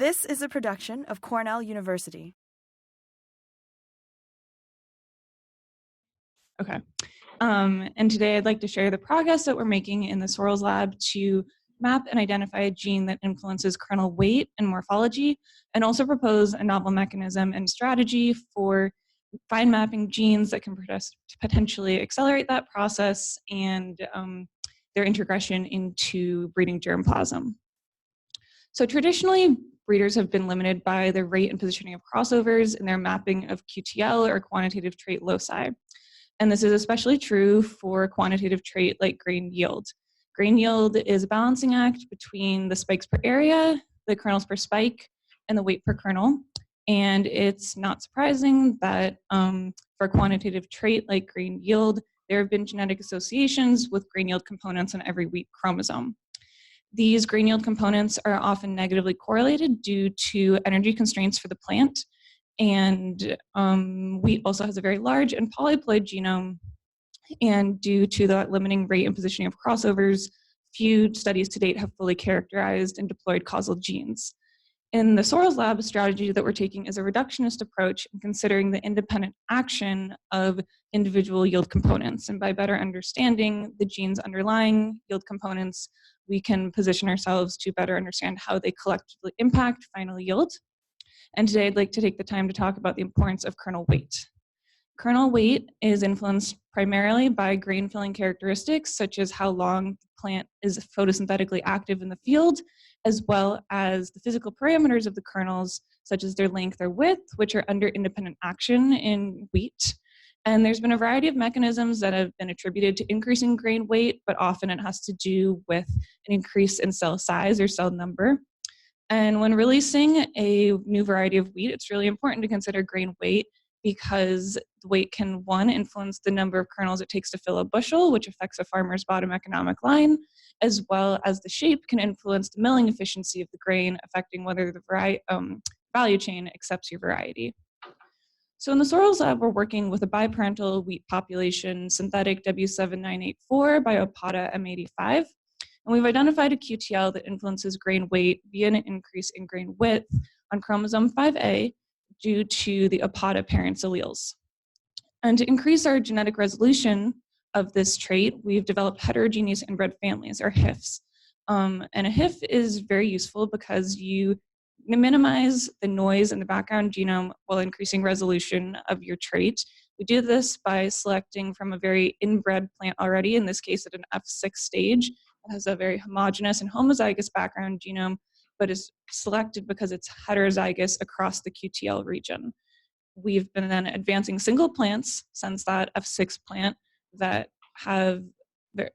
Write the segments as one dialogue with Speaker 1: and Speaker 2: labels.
Speaker 1: This is a production of Cornell University.
Speaker 2: Okay. And today I'd like to share the progress that we're making in the Sorrells lab to map and identify a gene that influences kernel weight and morphology, and also propose a novel mechanism and strategy for fine mapping genes that can potentially accelerate that process and their integration into breeding germplasm. So traditionally, breeders have been limited by the rate and positioning of crossovers in their mapping of QTL or quantitative trait loci. And this is especially true for a quantitative trait like grain yield. Grain yield is a balancing act between the spikes per area, the kernels per spike, and the weight per kernel. And it's not surprising that for a quantitative trait like grain yield, there have been genetic associations with grain yield components on every wheat chromosome. These grain yield components are often negatively correlated due to energy constraints for the plant. And wheat also has a very large and polyploid genome. And due to the limiting rate and positioning of crossovers, few studies to date have fully characterized and deployed causal genes. In the Sorrells lab, a strategy that we're taking is a reductionist approach in considering the independent action of individual yield components. And by better understanding the genes underlying yield components, we can position ourselves to better understand how they collectively impact final yield. And today I'd like to take the time to talk about the importance of kernel weight. Kernel weight is influenced primarily by grain filling characteristics, such as how long the plant is photosynthetically active in the field, as well as the physical parameters of the kernels, such as their length or width, which are under independent action in wheat. And there's been a variety of mechanisms that have been attributed to increasing grain weight, but often it has to do with an increase in cell size or cell number. And when releasing a new variety of wheat, it's really important to consider grain weight because the weight can, one, influence the number of kernels it takes to fill a bushel, which affects a farmer's bottom economic line, as well as the shape can influence the milling efficiency of the grain, affecting whether the value chain accepts your variety. So in the Sorrells lab, we're working with a biparental wheat population, synthetic W7984 by Opata M85. And we've identified a QTL that influences grain weight via an increase in grain width on chromosome 5A due to the Opata parents' alleles. And to increase our genetic resolution of this trait, we've developed heterogeneous inbred families, or HIFs. And a HIF is very useful because you minimize the noise in the background genome while increasing resolution of your trait. We do this by selecting from a very inbred plant already, in this case at an F6 stage. It has a very homogeneous and homozygous background genome, but is selected because it's heterozygous across the QTL region. We've been then advancing single plants since that F6 plant that have,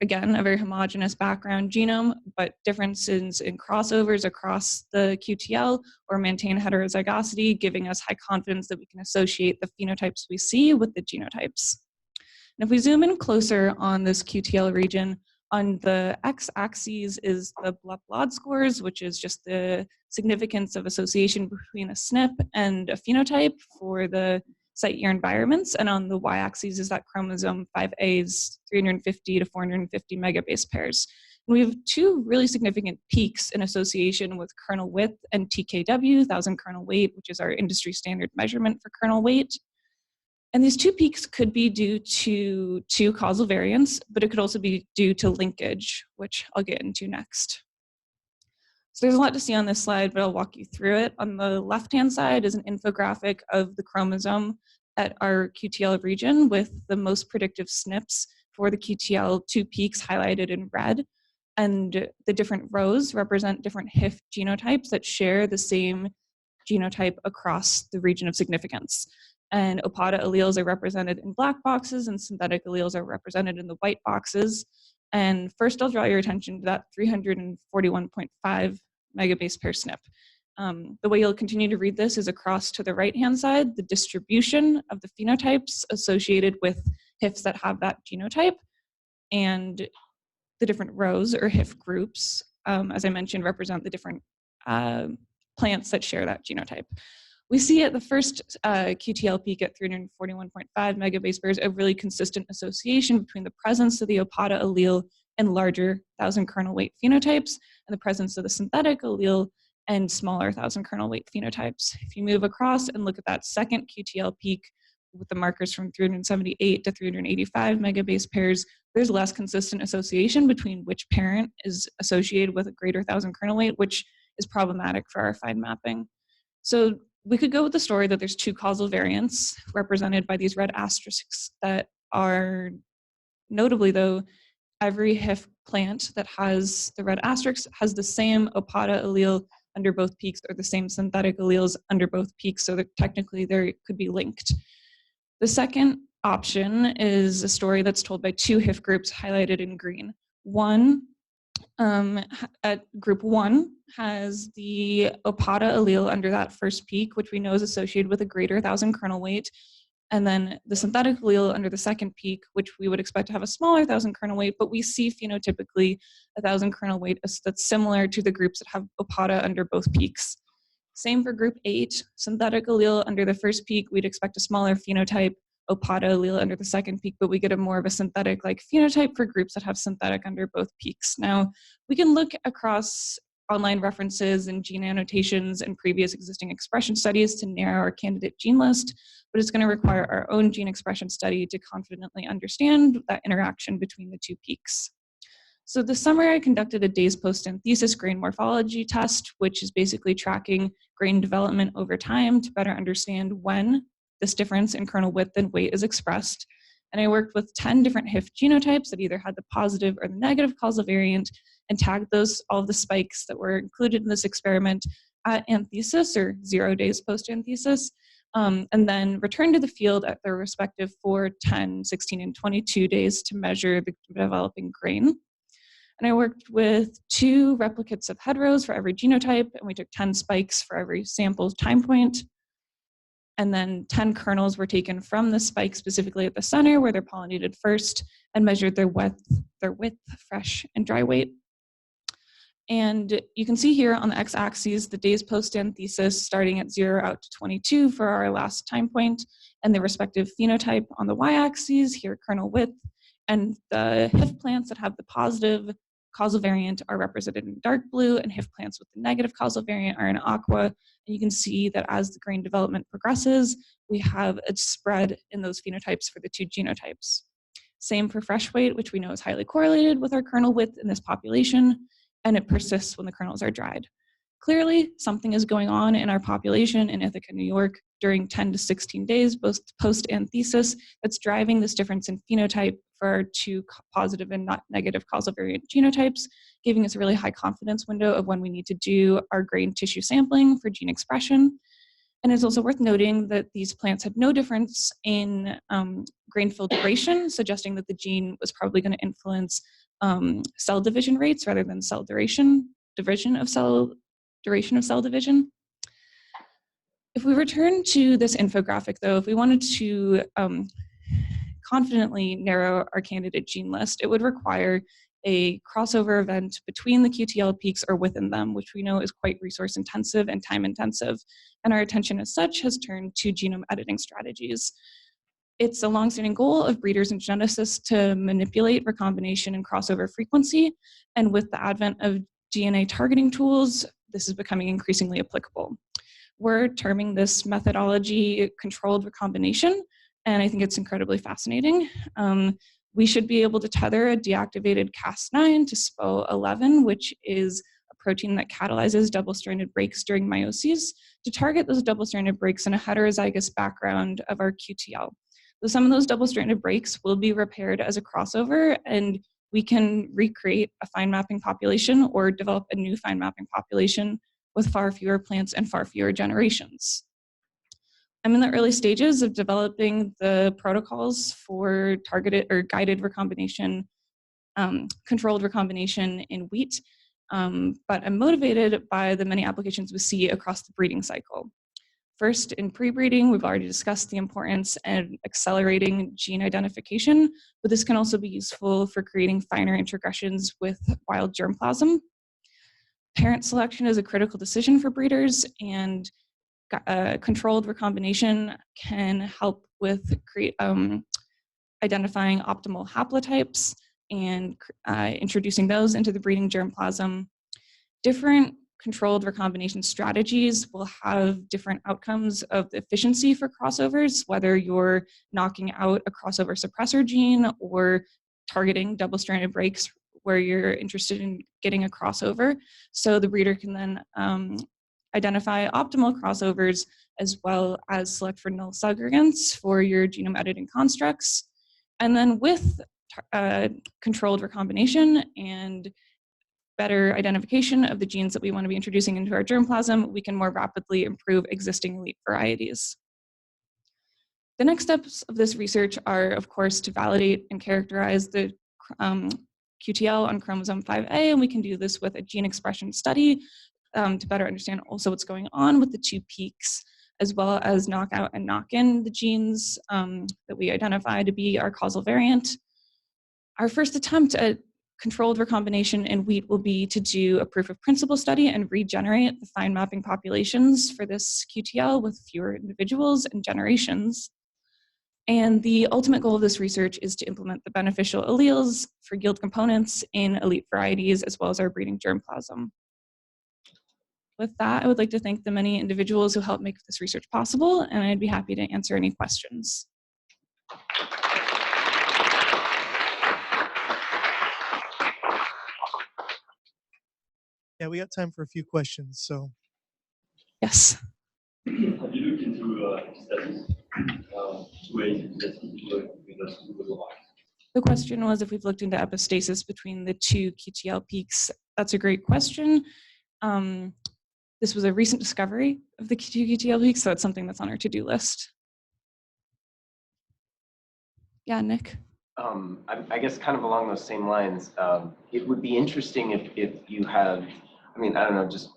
Speaker 2: again, a very homogeneous background genome, but differences in crossovers across the QTL or maintain heterozygosity, giving us high confidence that we can associate the phenotypes we see with the genotypes. And if we zoom in closer on this QTL region, on the x-axis is the blot scores, which is just the significance of association between a SNP and a phenotype for the site year environments. And on the y-axis is that chromosome 5A's 350 to 450 megabase pairs. And we have two really significant peaks in association with kernel width and TKW, 1,000 kernel weight, which is our industry standard measurement for kernel weight. And these two peaks could be due to two causal variants, but it could also be due to linkage, which I'll get into next. So there's a lot to see on this slide, but I'll walk you through it. On the left-hand side is an infographic of the chromosome at our QTL region with the most predictive SNPs for the QTL, two peaks highlighted in red. And the different rows represent different HIF genotypes that share the same genotype across the region of significance. And Opata alleles are represented in black boxes and synthetic alleles are represented in the white boxes. And first I'll draw your attention to that 341.5 megabase pair SNP. The way you'll continue to read this is across to the right-hand side, the distribution of the phenotypes associated with HIFs that have that genotype, and the different rows or HIF groups, as I mentioned, represent the different plants that share that genotype. We see at the first QTL peak at 341.5 megabase pairs a really consistent association between the presence of the Opata allele and larger 1,000 kernel weight phenotypes and the presence of the synthetic allele and smaller 1,000 kernel weight phenotypes. If you move across and look at that second QTL peak with the markers from 378 to 385 megabase pairs, there's less consistent association between which parent is associated with a greater 1,000 kernel weight, which is problematic for our fine mapping. So we could go with the story that there's two causal variants represented by these red asterisks that are notably, though, every HIF plant that has the red asterisk has the same OPATA allele under both peaks or the same synthetic alleles under both peaks, so that technically they could be linked. The second option is a story that's told by two HIF groups highlighted in green. One, at group 1 has the OPATA allele under that first peak, which we know is associated with a greater 1,000 kernel weight, and then the synthetic allele under the second peak, which we would expect to have a smaller 1,000 kernel weight, but we see phenotypically 1,000 kernel weight that's similar to the groups that have OPATA under both peaks. Same for group 8, synthetic allele under the first peak, we'd expect a smaller phenotype, OPATA allele under the second peak, but we get a more of a synthetic-like phenotype for groups that have synthetic under both peaks. Now, we can look across online references and gene annotations and previous existing expression studies to narrow our candidate gene list, but it's going to require our own gene expression study to confidently understand that interaction between the two peaks. So this summer, I conducted a days post-anthesis grain morphology test, which is basically tracking grain development over time to better understand when this difference in kernel width and weight is expressed. And I worked with 10 different HIF genotypes that either had the positive or the negative causal variant and tagged all of the spikes that were included in this experiment at anthesis or 0 days post-anthesis, and then returned to the field at their respective 4, 10, 16, and 22 days to measure the developing grain. And I worked with 2 replicates of heteros for every genotype, and we took 10 spikes for every sample time point. And then 10 kernels were taken from the spike specifically at the center where they're pollinated first and measured their width, fresh, and dry weight. And you can see here on the x-axis the days post-anthesis starting at 0 out to 22 for our last time point, and the respective phenotype on the y-axis, here kernel width, and the HIF plants that have the positive causal variant are represented in dark blue, and HIF plants with the negative causal variant are in aqua. And you can see that as the grain development progresses, we have a spread in those phenotypes for the 2 genotypes. Same for fresh weight, which we know is highly correlated with our kernel width in this population, and it persists when the kernels are dried. Clearly, something is going on in our population in Ithaca, New York during 10 to 16 days post-anthesis that's driving this difference in phenotype for our 2 positive and not negative causal variant genotypes, giving us a really high confidence window of when we need to do our grain tissue sampling for gene expression. And it's also worth noting that these plants had no difference in grain fill duration, suggesting that the gene was probably going to influence cell division rates rather than cell duration, duration of cell division. If we return to this infographic, though, if we wanted to confidently narrow our candidate gene list, it would require a crossover event between the QTL peaks or within them, which we know is quite resource intensive and time intensive. And our attention as such has turned to genome editing strategies. It's a longstanding goal of breeders and geneticists to manipulate recombination and crossover frequency. And with the advent of DNA targeting tools, this is becoming increasingly applicable. We're terming this methodology controlled recombination, and I think it's incredibly fascinating. We should be able to tether a deactivated Cas9 to SPO11, which is a protein that catalyzes double-stranded breaks during meiosis, to target those double-stranded breaks in a heterozygous background of our QTL. So some of those double-stranded breaks will be repaired as a crossover, and we can recreate a fine mapping population or develop a new fine mapping population with far fewer plants and far fewer generations. I'm in the early stages of developing the protocols for targeted or guided recombination, controlled recombination in wheat, but I'm motivated by the many applications we see across the breeding cycle. First, in pre-breeding, we've already discussed the importance of accelerating gene identification, but this can also be useful for creating finer introgressions with wild germplasm. Parent selection is a critical decision for breeders, and controlled recombination can help with identifying optimal haplotypes and introducing those into the breeding germplasm. Different controlled recombination strategies will have different outcomes of the efficiency for crossovers, whether you're knocking out a crossover suppressor gene or targeting double-stranded breaks where you're interested in getting a crossover. So the breeder can then identify optimal crossovers as well as select for null segregants for your genome editing constructs. And then with controlled recombination and better identification of the genes that we want to be introducing into our germplasm, we can more rapidly improve existing elite varieties. The next steps of this research are, of course, to validate and characterize the QTL on chromosome 5A, and we can do this with a gene expression study to better understand also what's going on with the two peaks, as well as knock out and knock in the genes that we identify to be our causal variant. Our first attempt at controlled recombination in wheat will be to do a proof of principle study and regenerate the fine mapping populations for this QTL with fewer individuals and generations. And the ultimate goal of this research is to implement the beneficial alleles for yield components in elite varieties, as well as our breeding germplasm. With that, I would like to thank the many individuals who helped make this research possible, and I'd be happy to answer any questions.
Speaker 3: Yeah, we got time for a few questions, so.
Speaker 2: Yes.
Speaker 4: Have you looked into studies, ways to
Speaker 2: The question was if we've looked into epistasis between the two QTL peaks. That's a great question. This was a recent discovery of the two QTL peaks, so it's something that's on our to-do list. Yeah, Nick?
Speaker 5: I guess kind of along those same lines, it would be interesting if you have, I mean, I don't know, just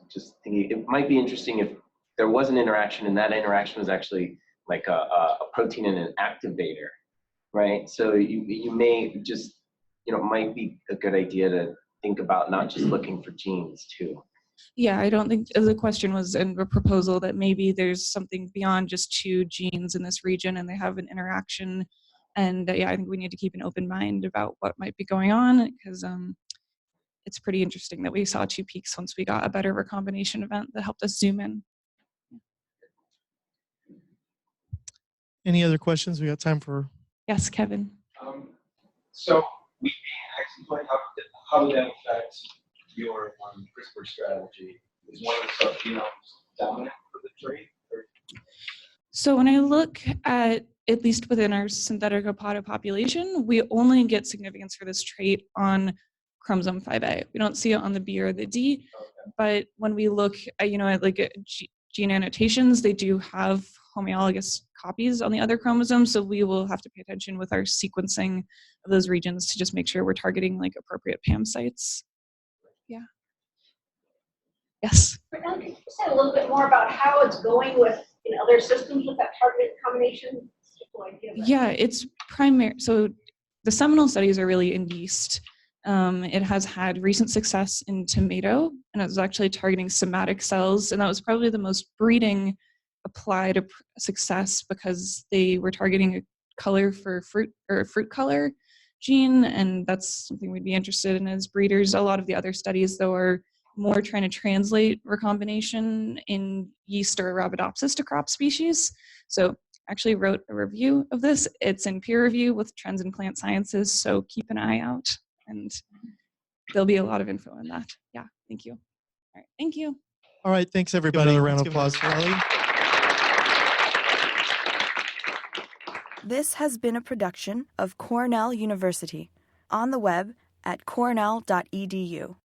Speaker 5: thinking, it might be interesting if there was an interaction and that interaction was actually like a protein and an activator, right? So you may just, it might be a good idea to think about not just looking for genes too.
Speaker 2: Yeah, I don't think the question was in a proposal that maybe there's something beyond just two genes in this region and they have an interaction. And yeah, I think we need to keep an open mind about what might be going on because it's pretty interesting that we saw two peaks once we got a better recombination event that helped us zoom in.
Speaker 3: Any other questions? We got time for.
Speaker 2: Yes, Kevin.
Speaker 6: So we actually how would that affect your CRISPR strategy? Is one of the subgenomes dominant for the trait? Or?
Speaker 2: So when I look at least within our synthetic apodal population, we only get significance for this trait on chromosome 5A. We don't see it on the B or the D, okay. But when we look at, at gene annotations, they do have homologous copies on the other chromosomes, so we will have to pay attention with our sequencing of those regions to just make sure we're targeting like appropriate PAM sites. Yeah. Yes?
Speaker 7: Can you say a little bit more about how it's going with in other systems with that targeted combination?
Speaker 2: Yeah, it's primary. So the seminal studies are really in yeast. It has had recent success in tomato, and it was actually targeting somatic cells, and that was probably the most breeding applied success because they were targeting a color for fruit or fruit color gene, and that's something we'd be interested in as breeders. A lot of the other studies, though, are more trying to translate recombination in yeast or Arabidopsis to crop species. So I actually wrote a review of this. It's in peer review with Trends in Plant Sciences, so keep an eye out, and there'll be a lot of info in that. Yeah, thank you. All right, thank you.
Speaker 3: All right, thanks everybody. Another round of applause for Ellie.
Speaker 1: This has been a production of Cornell University, on the web at cornell.edu.